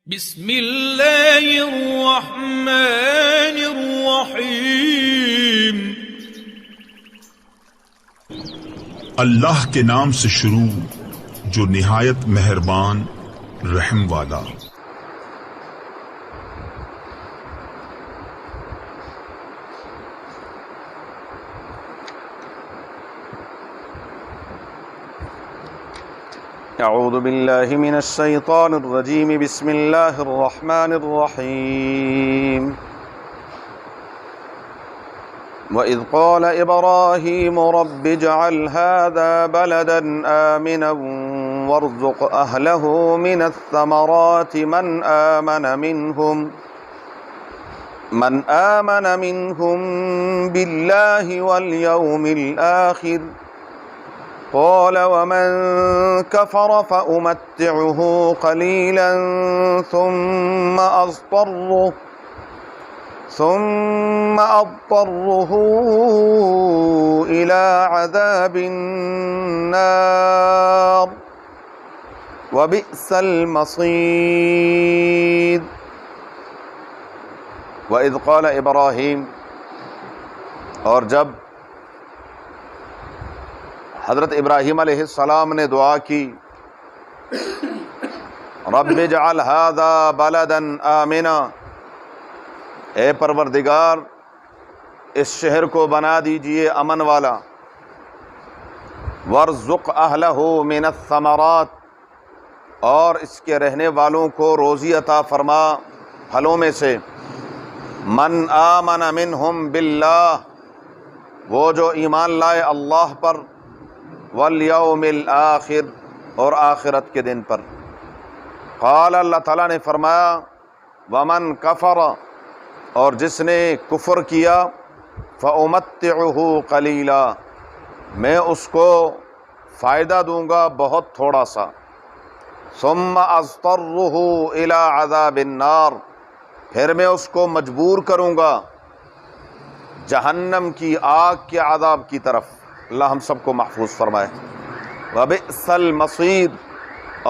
بسم اللہ الرحمن الرحیم۔ اللہ کے نام سے شروع جو نہایت مہربان رحم والا۔ اعوذ باللہ من الشیطان الرجیم، بسم اللہ الرحمن الرحیم۔ وَإِذْ قَالَ إِبْرَاهِيمُ رَبِّ اجْعَلْ هَذَا بَلَدًا آمِنًا وَارْزُقْ أَهْلَهُ مِنَ الثَّمَرَاتِ مَنْ آمَنَ مِنْهُمْ بِاللَّهِ وَالْيَوْمِ الْآخِرِ قال ومن كفر فأمتعه قليلا ثم أضطره إلى عذاب النار وبئس المصير۔ وإذ قال إبراہیم، اور جب حضرت ابراہیم علیہ السلام نے دعا کی، رب اجعل ھذا بلدا آمنا، اے پروردگار اس شہر کو بنا دیجئے امن والا، وارزق اہلہ من الثمرات، اور اس کے رہنے والوں کو روزی عطا فرما پھلوں میں سے، من آمن منہم باللہ، وہ جو ایمان لائے اللہ پر، والیوم الآخر، اور آخرت کے دن پر۔ قال، اللہ تعالیٰ نے فرمایا، ومن کفر، اور جس نے کفر کیا، فأمتعہ قلیلا، میں اس کو فائدہ دوں گا بہت تھوڑا سا، ثم اضطرہ الی عذاب النار، پھر میں اس کو مجبور کروں گا جہنم کی آگ کے عذاب کی طرف۔ اللہ ہم سب کو محفوظ فرمائے۔ وبئس المصیر،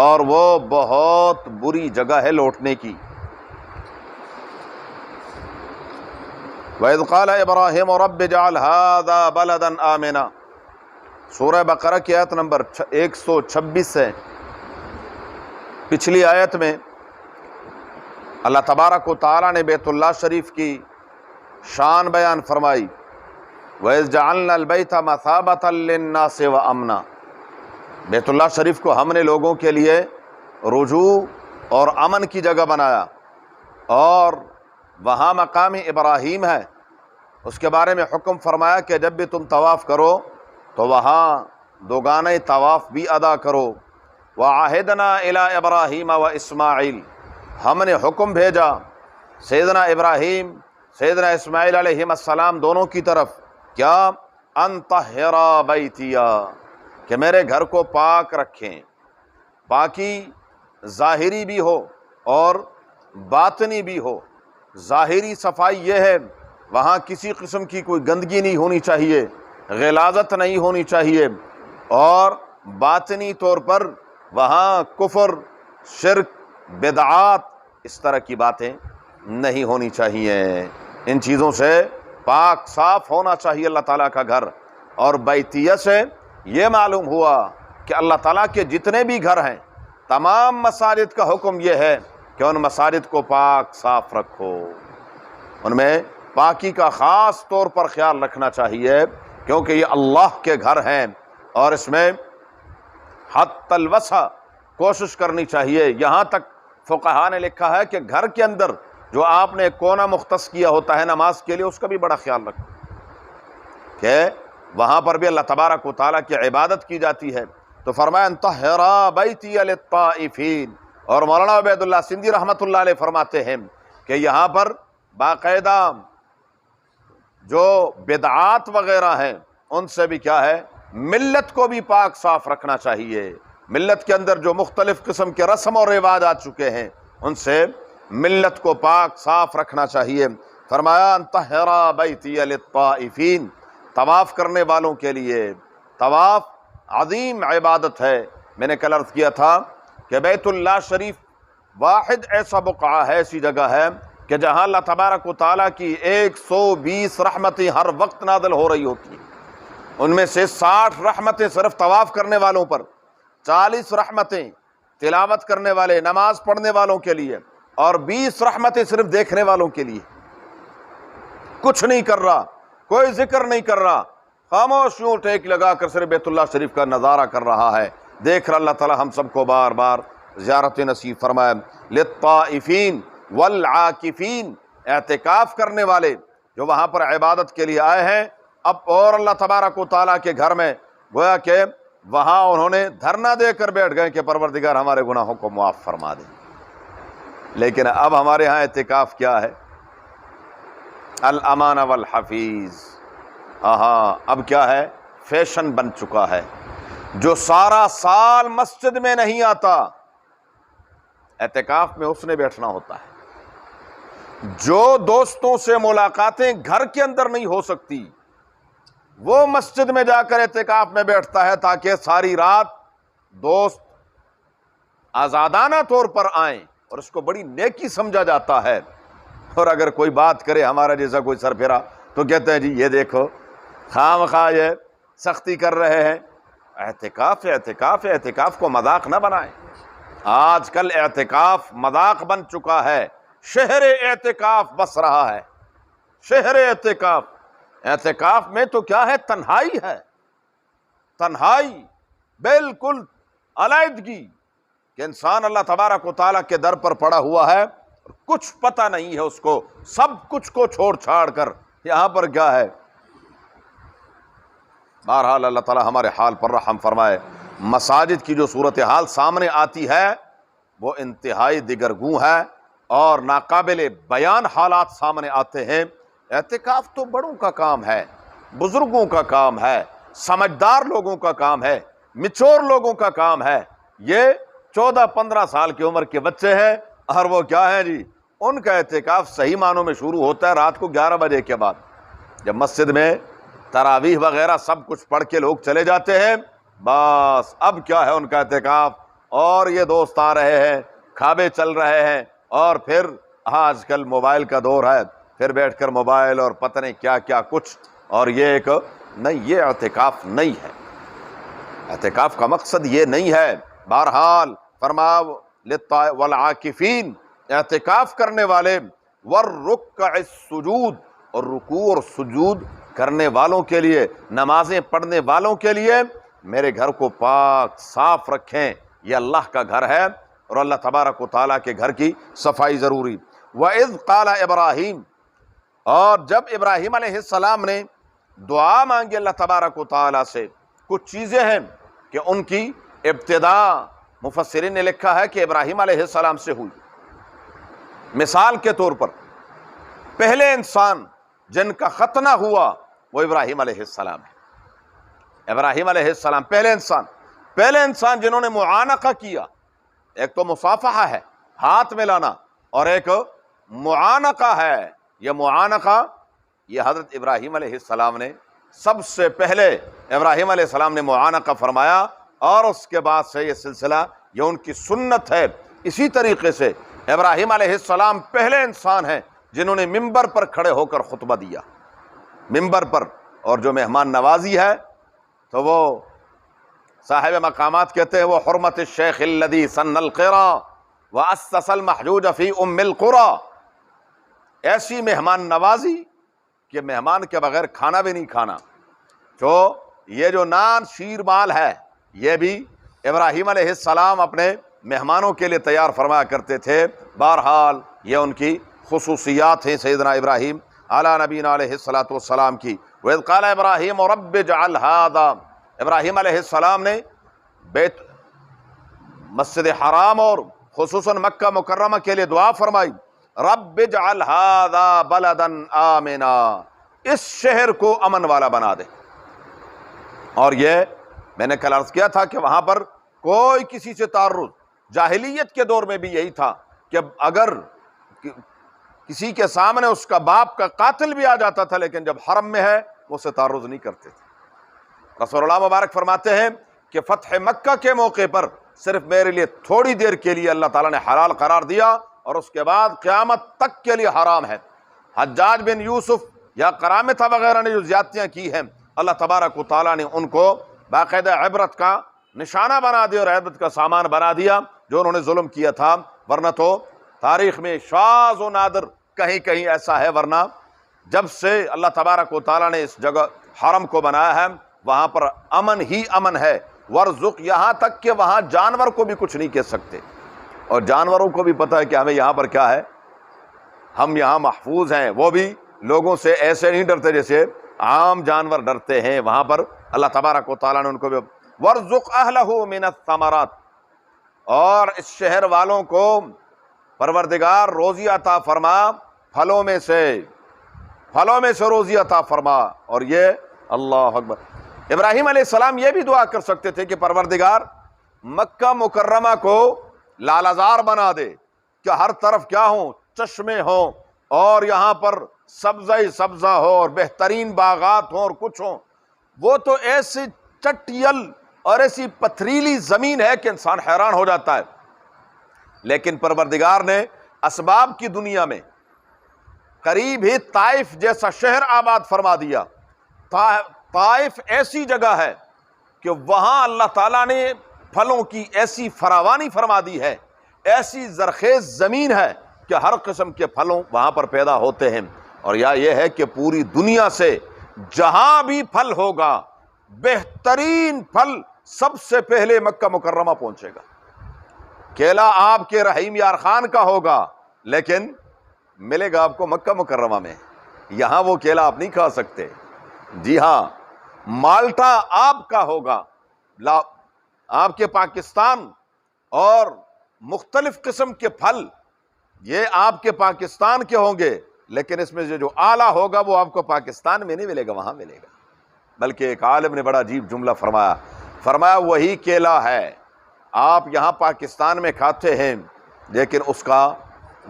اور وہ بہت بری جگہ ہے لوٹنے کی۔ وَإِذْ قَالَ إِبْرَاهِيمُ رَبِّ اجْعَلْ هَذَا بَلَدًا آمِنًا، سورہ بقرہ کی آیت نمبر 126 ہے۔ پچھلی آیت میں اللہ تبارک و تعالیٰ نے بیت اللہ شریف کی شان بیان فرمائی، وَإِذْ جَعَلْنَا الْبَيْتَ مَثَابَةً لِلنَّاسِ وَأَمْنًا، بیت اللہ شریف کو ہم نے لوگوں کے لیے رجوع اور امن کی جگہ بنایا، اور وہاں مقام ابراہیم ہے، اس کے بارے میں حکم فرمایا کہ جب بھی تم طواف کرو تو وہاں دوگانے طواف بھی ادا کرو۔ وَعَهِدْنَا إِلَىٰ إِبْرَاهِيمَ وَإِسْمَاعِيلَ، ہم نے حکم بھیجا سیدنا ابراہیم سیدنا اسماعیل علیہ السلام دونوں کی طرف، کیا؟ ان طہرا بیتیا، کہ میرے گھر کو پاک رکھیں۔ پاکی ظاہری بھی ہو اور باطنی بھی ہو۔ ظاہری صفائی یہ ہے وہاں کسی قسم کی کوئی گندگی نہیں ہونی چاہیے، غلاظت نہیں ہونی چاہیے، اور باطنی طور پر وہاں کفر، شرک، بدعات، اس طرح کی باتیں نہیں ہونی چاہیے۔ ان چیزوں سے پاک صاف ہونا چاہیے اللہ تعالیٰ کا گھر۔ اور بیتیہ سے یہ معلوم ہوا کہ اللہ تعالیٰ کے جتنے بھی گھر ہیں، تمام مساجد کا حکم یہ ہے کہ ان مساجد کو پاک صاف رکھو، ان میں پاکی کا خاص طور پر خیال رکھنا چاہیے، کیونکہ یہ اللہ کے گھر ہیں، اور اس میں حتی الوسع کوشش کرنی چاہیے۔ یہاں تک فقہاء نے لکھا ہے کہ گھر کے اندر جو آپ نے کونا مختص کیا ہوتا ہے نماز کے لیے، اس کا بھی بڑا خیال رکھو کہ وہاں پر بھی اللہ تبارک و تعالیٰ کی عبادت کی جاتی ہے۔ تو فرمایا ان طہرا بیتی للطائفین، اور مولانا عبید اللہ سندھی رحمۃ اللہ علیہ فرماتے ہیں کہ یہاں پر باقاعدہ جو بدعات وغیرہ ہیں ان سے بھی کیا ہے، ملت کو بھی پاک صاف رکھنا چاہیے۔ ملت کے اندر جو مختلف قسم کے رسم اور رواج آ چکے ہیں، ان سے ملت کو پاک صاف رکھنا چاہیے۔ فرمایا ان طہرا بیتی للطائفین، طواف کرنے والوں کے لیے۔ طواف عظیم عبادت ہے۔ میں نے کل عرض کیا تھا کہ بیت اللہ شریف واحد ایسا بقعہ ہے، ایسی جگہ ہے کہ جہاں اللہ تبارک و تعالیٰ کی 120 رحمتیں ہر وقت نازل ہو رہی ہوتی ہیں۔ ان میں سے 60 رحمتیں صرف طواف کرنے والوں پر، 40 رحمتیں تلاوت کرنے والے نماز پڑھنے والوں کے لیے، اور 20 رحمتیں صرف دیکھنے والوں کے لیے۔ کچھ نہیں کر رہا، کوئی ذکر نہیں کر رہا، خاموش یوں ٹیک لگا کر صرف بیت اللہ شریف کا نظارہ کر رہا ہے۔ دیکھ رہا اللہ تعالیٰ ہم سب کو بار بار زیارت نصیب فرمائے۔ للطائفین والعاکفین، اعتکاف کرنے والے جو وہاں پر عبادت کے لیے آئے ہیں، اب اور اللہ تبارک و تعالیٰ کے گھر میں گویا کہ وہاں انہوں نے دھرنا دے کر بیٹھ گئے کہ پروردگار ہمارے گناہوں کو معاف فرما دے۔ لیکن اب ہمارے ہاں اعتکاف کیا ہے؟ الامان والحفیظ۔ ہاں اب کیا ہے؟ فیشن بن چکا ہے۔ جو سارا سال مسجد میں نہیں آتا، اعتکاف میں اس نے بیٹھنا ہوتا ہے۔ جو دوستوں سے ملاقاتیں گھر کے اندر نہیں ہو سکتی، وہ مسجد میں جا کر اعتکاف میں بیٹھتا ہے تاکہ ساری رات دوست آزادانہ طور پر آئیں، اور اس کو بڑی نیکی سمجھا جاتا ہے۔ اور اگر کوئی بات کرے ہمارا جیسا کوئی سر پھیرا تو کہتے ہیں جی یہ دیکھو خام خواہ یہ سختی کر رہے ہیں۔ اعتکاف اعتکاف اعتکاف کو مذاق نہ بنائیں۔ آج کل اعتکاف مذاق بن چکا ہے، شہر اعتکاف بس رہا ہے، شہر اعتکاف۔ اعتکاف میں تو کیا ہے؟ تنہائی ہے، تنہائی، بالکل علیحدگی، کہ انسان اللہ تبارک و تعالیٰ کے در پر پڑا ہوا ہے، کچھ پتہ نہیں ہے اس کو، سب کچھ کو چھوڑ چھاڑ کر یہاں پر کیا ہے۔ بہرحال اللہ تعالیٰ ہمارے حال پر رحم فرمائے۔ مساجد کی جو صورتحال سامنے آتی ہے وہ انتہائی دگرگوں ہے اور ناقابل بیان حالات سامنے آتے ہیں۔ اعتکاف تو بڑوں کا کام ہے، بزرگوں کا کام ہے، سمجھدار لوگوں کا کام ہے، میچور لوگوں کا کام ہے۔ یہ 14-15 سال کی عمر کے بچے ہیں اور وہ کیا ہے جی، ان کا اعتکاف صحیح معنوں میں شروع ہوتا ہے رات کو 11 بجے کے بعد، جب مسجد میں تراویح وغیرہ سب کچھ پڑھ کے لوگ چلے جاتے ہیں۔ بس اب کیا ہے ان کا اعتکاف، اور یہ دوست آ رہے ہیں، کھابے چل رہے ہیں، اور پھر آج کل موبائل کا دور ہے، پھر بیٹھ کر موبائل اور پتہ نہیں کیا کیا کچھ، اور یہ ایک نہیں، یہ اعتکاف نہیں ہے۔ اعتکاف کا مقصد یہ نہیں ہے۔ بہرحال فرماؤ والعاکفین، اعتکاف کرنے والے، والرکع السجود، اور رکوع اور سجود کرنے والوں کے لیے، نمازیں پڑھنے والوں کے لیے میرے گھر کو پاک صاف رکھیں۔ یہ اللہ کا گھر ہے اور اللہ تبارک و تعالیٰ کے گھر کی صفائی ضروری۔ وَإِذْ قَالَ ابراہیم، اور جب ابراہیم علیہ السلام نے دعا مانگی اللہ تبارک و تعالیٰ سے، کچھ چیزیں ہیں کہ ان کی ابتدا مفسرین نے لکھا ہے کہ ابراہیم علیہ السلام سے ہوئی۔ مثال کے طور پر پہلے انسان جن کا ختنہ ہوا وہ ابراہیم علیہ السلام ہے۔ ابراہیم علیہ السلام پہلے انسان جنہوں نے معانقہ کیا۔ ایک تو مصافحہ ہے، ہاتھ ملانا، اور ایک معانقہ ہے۔ یہ معانقہ یہ حضرت ابراہیم علیہ السلام نے سب سے پہلے ابراہیم علیہ السلام نے معانقہ فرمایا، اور اس کے بعد سے یہ سلسلہ، یہ ان کی سنت ہے۔ اسی طریقے سے ابراہیم علیہ السلام پہلے انسان ہیں جنہوں نے ممبر پر کھڑے ہو کر خطبہ دیا، ممبر پر۔ اور جو مہمان نوازی ہے تو وہ صاحب مقامات کہتے ہیں وہ حرمت الشیخ الذی سن القرا واسس المحجوج فی ام القرى، ایسی مہمان نوازی کہ مہمان کے بغیر کھانا بھی نہیں کھانا۔ تو یہ جو نان شیر مال ہے یہ بھی ابراہیم علیہ السلام اپنے مہمانوں کے لیے تیار فرمایا کرتے تھے۔ بہرحال یہ ان کی خصوصیات ہیں سیدنا ابراہیم علی نبینا علیہ الصلوۃ والسلام کی۔ وَإِذْ قَالَ إِبْرَاهِيمُ رَبِّ اجْعَلْ هَٰذَا، ابراہیم علیہ السلام نے مسجد حرام اور خصوصاً مکہ مکرمہ کے لیے دعا فرمائی، رب اجعل هذا بلدا آمنا، اس شہر کو امن والا بنا دے۔ اور یہ میں نے کل عرض کیا تھا کہ وہاں پر کوئی کسی سے تعرض، جاہلیت کے دور میں بھی یہی تھا کہ اگر کسی کے سامنے اس کا باپ کا قاتل بھی آ جاتا تھا لیکن جب حرم میں ہے وہ اسے تعرض نہیں کرتے تھے۔ رسول اللہ مبارک فرماتے ہیں کہ فتح مکہ کے موقع پر صرف میرے لیے تھوڑی دیر کے لیے اللہ تعالیٰ نے حلال قرار دیا اور اس کے بعد قیامت تک کے لیے حرام ہے۔ حجاج بن یوسف یا قرامطہ وغیرہ نے جو زیادتیاں کی ہیں، اللہ تبارک و تعالیٰ نے ان کو باقاعدہ عبرت کا نشانہ بنا دیا اور عبرت کا سامان بنا دیا جو انہوں نے ظلم کیا تھا، ورنہ تو تاریخ میں شاذ و نادر کہیں کہیں ایسا ہے، ورنہ جب سے اللہ تبارک و تعالیٰ نے اس جگہ حرم کو بنایا ہے وہاں پر امن ہی امن ہے۔ ورزق، یہاں تک کہ وہاں جانور کو بھی کچھ نہیں کہہ سکتے، اور جانوروں کو بھی پتہ ہے کہ ہمیں یہاں پر کیا ہے، ہم یہاں محفوظ ہیں، وہ بھی لوگوں سے ایسے نہیں ڈرتے جیسے عام جانور ڈرتے ہیں۔ وہاں پر اللہ تبارک و تعالیٰ نے ان کو بھی ورزق اہلہ من الثمرات، اور اس شہر والوں کو پروردگار روزی عطا فرما، پھلوں میں سے روزی عطا فرما۔ اور یہ اللہ اکبر، ابراہیم علیہ السلام یہ بھی دعا کر سکتے تھے کہ پروردگار مکہ مکرمہ کو لالہزار بنا دے کہ ہر طرف کیا ہوں، چشمے ہوں، اور یہاں پر سبزہ ہی سبزہ ہو اور بہترین باغات ہوں اور کچھ ہوں۔ وہ تو ایسی چٹیل اور ایسی پتھریلی زمین ہے کہ انسان حیران ہو جاتا ہے، لیکن پروردگار نے اسباب کی دنیا میں قریب ہی طائف جیسا شہر آباد فرما دیا۔ طائف ایسی جگہ ہے کہ وہاں اللہ تعالیٰ نے پھلوں کی ایسی فراوانی فرما دی ہے، ایسی زرخیز زمین ہے کہ ہر قسم کے پھلوں وہاں پر پیدا ہوتے ہیں۔ اور یہ ہے کہ پوری دنیا سے جہاں بھی پھل ہوگا، بہترین پھل سب سے پہلے مکہ مکرمہ پہنچے گا۔ کیلا آپ کے رحیم یار خان کا ہوگا، لیکن ملے گا آپ کو مکہ مکرمہ میں، یہاں وہ کیلا آپ نہیں کھا سکتے۔ جی ہاں، مالٹا آپ کا ہوگا، آپ کے پاکستان، اور مختلف قسم کے پھل یہ آپ کے پاکستان کے ہوں گے، لیکن اس میں جو اعلیٰ ہوگا وہ آپ کو پاکستان میں نہیں ملے گا، وہاں ملے گا۔ بلکہ ایک عالم نے بڑا عجیب جملہ فرمایا وہی کیلا ہے آپ یہاں پاکستان میں کھاتے ہیں لیکن اس کا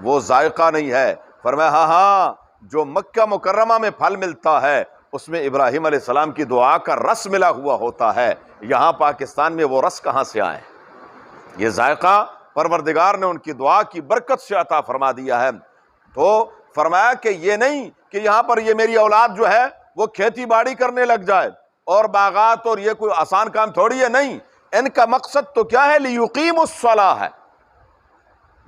وہ ذائقہ نہیں ہے۔ فرمایا ہاں، جو مکہ مکرمہ میں پھل ملتا ہے اس میں ابراہیم علیہ السلام کی دعا کا رس ملا ہوا ہوتا ہے، یہاں پاکستان میں وہ رس کہاں سے آئے؟ یہ ذائقہ پروردگار نے ان کی دعا کی برکت سے عطا فرما دیا ہے۔ تو فرمایا کہ یہ نہیں کہ یہاں پر یہ میری اولاد جو ہے وہ کھیتی باڑی کرنے لگ جائے اور باغات، اور یہ کوئی آسان کام تھوڑی ہے، نہیں، ان کا مقصد تو کیا ہے، لیقیموا الصلاۃ ہے،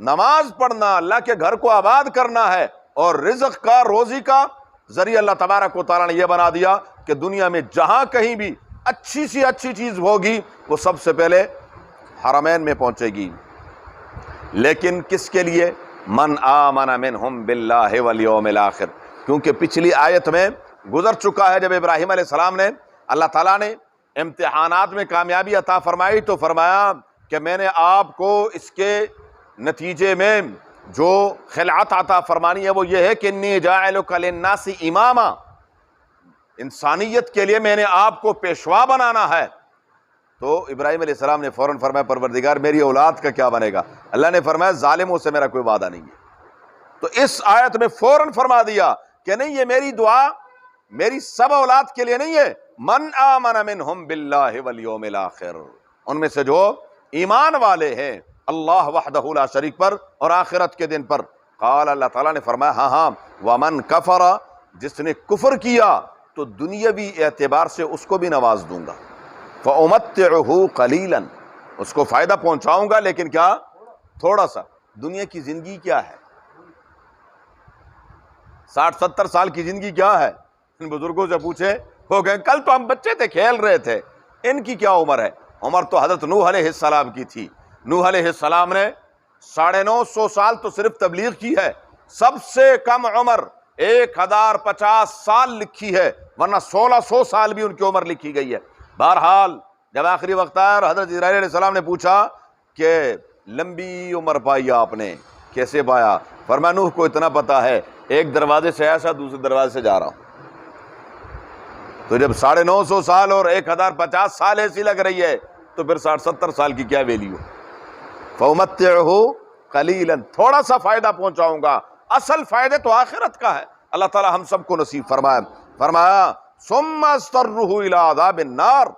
نماز پڑھنا، اللہ کے گھر کو آباد کرنا ہے، اور رزق کا، روزی کا ذریعہ اللہ تبارک و تعالیٰ نے یہ بنا دیا کہ دنیا میں جہاں کہیں بھی اچھی سی اچھی چیز ہوگی وہ سب سے پہلے حرمین میں پہنچے گی۔ لیکن کس کے لیے؟ من آمن منہم باللہ والیوم الآخر، کیونکہ پچھلی آیت میں گزر چکا ہے، جب ابراہیم علیہ السلام نے، اللہ تعالیٰ نے امتحانات میں کامیابی عطا فرمائی تو فرمایا کہ میں نے آپ کو اس کے نتیجے میں جو خلعت عطا فرمانی ہے وہ یہ ہے کہ انی جاعلک للناس اماما، انسانیت کے لیے میں نے آپ کو پیشوا بنانا ہے۔ تو ابراہیم علیہ السلام نے فوراً فرمایا پروردگار میری اولاد کا کیا بنے گا؟ اللہ نے فرمایا ظالموں سے میرا کوئی وعدہ نہیں ہے۔ تو اس آیت میں فوراً فرما دیا کہ نہیں، یہ میری دعا میری سب اولاد کے لیے نہیں ہے، من آمن منہم باللہ والیوم الآخر، ان میں سے جو ایمان والے ہیں اللہ وحدہ لا شریک پر اور آخرت کے دن پر۔ قال، اللہ تعالیٰ نے فرمایا ہاں، ومن کفر، جس نے کفر کیا تو دنیاوی اعتبار سے اس کو بھی نواز دوں گا، فأمتعہ قلیلا، اس کو فائدہ پہنچاؤں گا، لیکن کیا؟ تھوڑا سا۔ دنیا کی زندگی کیا ہے؟ 60-70 سال کی زندگی کیا ہے؟ ان بزرگوں سے پوچھیں، ہو گئے، کل تو ہم بچے تھے کھیل رہے تھے، ان کی کیا عمر ہے؟ عمر تو حضرت نوح علیہ السلام کی تھی۔ نوح علیہ السلام نے 950 سال تو صرف تبلیغ کی ہے، سب سے کم عمر 1050 سال لکھی ہے، ورنہ 1600 سال بھی ان کی عمر لکھی گئی ہے۔ بہرحال جب آخری وقت آیا اور حضرت اسرائیل علیہ السلام نے پوچھا کہ لمبی عمر پائی آپ نے، کیسے پایا؟ فرمایا نوح کو اتنا پتا ہے، ایک دروازے سے ایسا دوسرے دروازے سے جا رہا ہوں۔ تو جب 950 سال اور 1050 سال ایسی لگ رہی ہے تو پھر 60-70 سال کی کیا ویلیو؟ فَأُمَتِّعُهُ قَلِيلًا، تھوڑا سا فائدہ پہنچاؤں گا، اصل فائدہ تو آخرت کا ہے۔ اللہ تعالی ہم سب کو نصیب فرمائے۔ فرمایا ثُمَّ اسْتَرُّهُ إِلَىٰ عَذَابِ النَّارِ،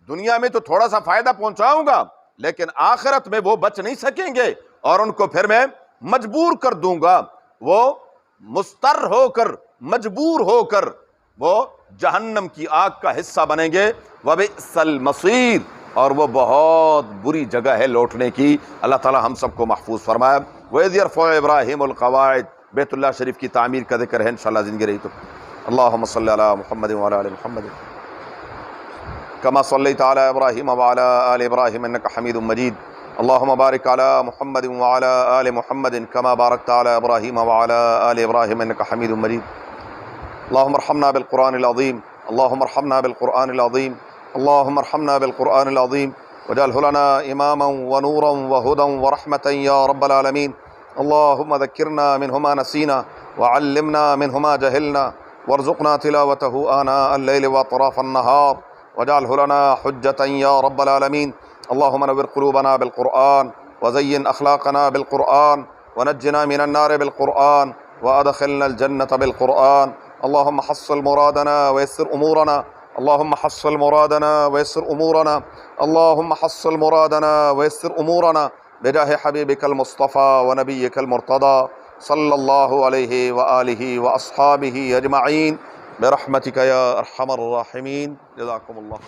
دنیا میں تو تھوڑا سا فائدہ پہنچاؤں گا، لیکن آخرت میں وہ بچ نہیں سکیں گے، اور ان کو پھر میں مجبور کر دوں گا، وہ مضطر ہو کر، مجبور ہو کر وہ جہنم کی آگ کا حصہ بنیں گے۔ وَبِئْسَ الْمَصِيرُ، اور وہ بہت بری جگہ ہے لوٹنے کی۔ اللہ تعالی ہم سب کو محفوظ فرمائے۔ وَإِذْ يَرْفَعُ إِبْرَاهِيمُ الْقَوَاعِدَ، بیت اللہ شریف کی تعمیر کا ذکر ہے انشاءاللہ زندگی رہی تو۔ اللہم صلی علی محمد وعلی آل محمد کما صلیت علی ابراہیم وعلی آل ابراہیم انک حمید مجید۔ اللہم بارک علی محمد وعلی آل محمد کما بارکت علی ابراہیم وعلی آل ابراہیم انک حمید مجید۔ اللہم ارحمنا بالقرآن العظیم، اللہم ارحمنا بالقرآن العظیم، اللہم ارحمنا بالقرآن العظیم واجعلہ لنا اماما ونورا وہدا ورحمة یا رب العالمین۔ اللہم ذکرنا منہ ما نسینا وعلمنا منہ ما جہلنا وارزقنا تلاوته آناء اللیل واطراف النہار واجعلہ لنا حجة یا رب العالمین۔ اللہم نور قلوبنا بالقرآن وزین اخلاقنا بالقرآن ونجنا من النار بالقرآن وادخلنا الجنة بالقرآن۔ اللہم حصل مرادنا ويسر امورنا، اللہم حصل مرادنا ويسر امورنا، اللہم حصل مرادنا ويسر امورنا بجاہ حبیبک المصطفى ونبیک المرتضى صلی اللہ علیہ وآلہ واصحابہ اجمعین برحمتک یا ارحم الراحمین۔ جزاکم اللہ۔